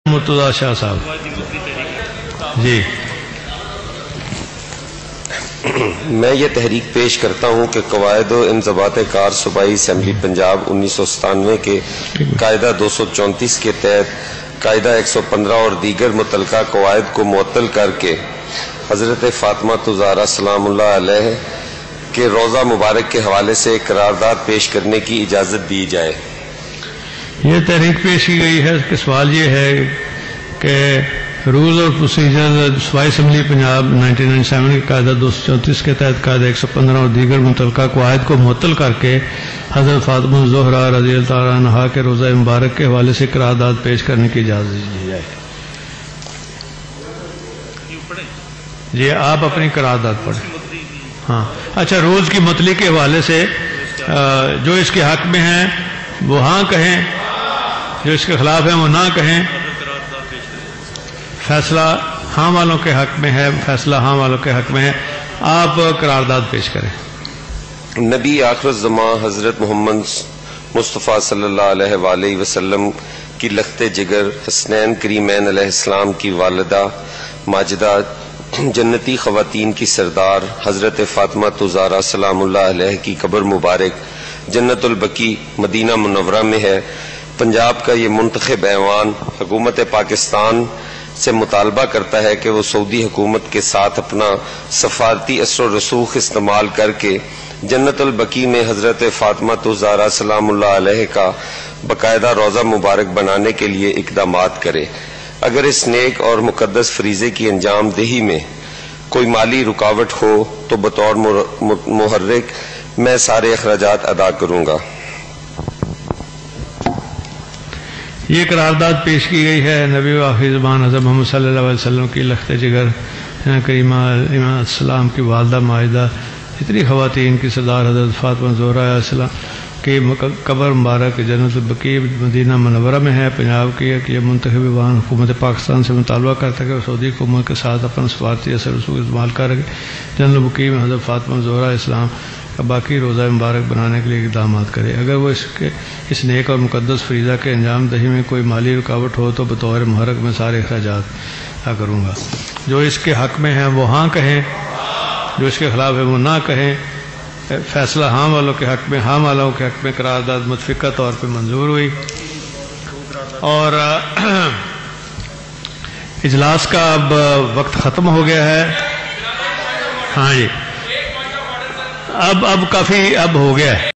مرتضی شاہ صاحب جی. میں یہ تحریک پیش کرتا ہوں کہ قواعد و انضباط کار صوبائی اسمبلی پنجاب 1997 کے قاعدہ 234 کے تحت قاعدہ 115 اور دیگر متعلقہ قواعد کو معطل کر کے حضرت فاطمہ الزہرا سلام اللہ علیہ کے روضہ مبارک کے حوالے سے ایک قرارداد پیش کرنے کی اجازت دی جائے. یہ تحریک پیش کی گئی ہے کہ سوال یہ ہے کہ رولز اور پروسیجر صوبائی اسمبلی پنجاب 1997 کے قاعدہ 234 کے تحت قاعدہ 115 اور دیگر متعلقہ قواعد کو معطل کر کے حضرت فاطمہ الزہرا رضی اللہ تعالیٰ عنہا کے روضہ مبارک کے حوالے سے قرارداد پیش کرنے کی اجازت دی جائے. جی آپ اپنی قرارداد پڑھیں. ہاں اچھا، رولز کی مطلع کے حوالے سے جو اس کے حق میں ہیں وہ ہاں کہیں، جو اس کے خلاف ہیں وہ نہ کہیں. فیصلہ ہاں والوں کے حق میں ہے، فیصلہ ہاں والوں کے حق میں ہے. آپ قرارداد پیش کریں. نبی آخر الزمان حضرت محمد مصطفیٰ صلی اللہ علیہ وآلہ وسلم کی لخت جگر حسنین کریمین علیہ السلام کی والدہ ماجدہ جنتی خواتین کی سردار حضرت فاطمہ الزہرا سلام اللہ علیہ کی قبر مبارک جنت البقیع مدینہ منورہ میں ہے. پنجاب کا یہ منتخب ایوان حکومت پاکستان سے مطالبہ کرتا ہے کہ وہ سعودی حکومت کے ساتھ اپنا سفارتی اثر و رسوخ استعمال کر کے جنت البقیع میں حضرت فاطمہ الزہرا سلام اللہ علیہ کا باقاعدہ روضہ مبارک بنانے کے لیے اقدامات کرے. اگر اس نیک اور مقدس فریضے کی انجام دہی میں کوئی مالی رکاوٹ ہو تو بطور محرک میں سارے اخراجات ادا کروں گا. یہ قرارداد پیش کی گئی ہے نبی و آخر زمان حضرت محمد صلی اللہ علیہ وسلم کی لخت جگر کریمہ امام السلام کی والدہ ماجدہ اتنی خواتین کی سردار حضرت فاطمہ الزہرا علیہ السلام کی قبر مبارک جنت البقیع مدینہ منورہ میں ہے. پنجاب کی یہ منتخب ایوان حکومت پاکستان سے مطالبہ کرتا ہے کہ سعودی حکومت کے ساتھ اپنا سفارتی اثر رسوخ استعمال کر کے جنت البقیع میں حضرت فاطمہ الزہرا علیہ السلام کا باقی روضہ مبارک بنانے کے لیے اقدامات کرے. اگر وہ اس نیک اور مقدس فریضہ کے انجام دہی میں کوئی مالی رکاوٹ ہو تو بطور محرک میں سارے اخراجات ادا کروں گا. جو اس کے حق میں ہیں وہ ہاں کہیں، جو اس کے خلاف ہے وہ نہ کہیں. فیصلہ ہاں والوں کے حق میں، ہاں والوں کے حق میں قرارداد متفقہ طور پہ منظور ہوئی. اور اجلاس کا اب وقت ختم ہو گیا ہے. ہاں جی، اب کافی اب ہو گیا ہے.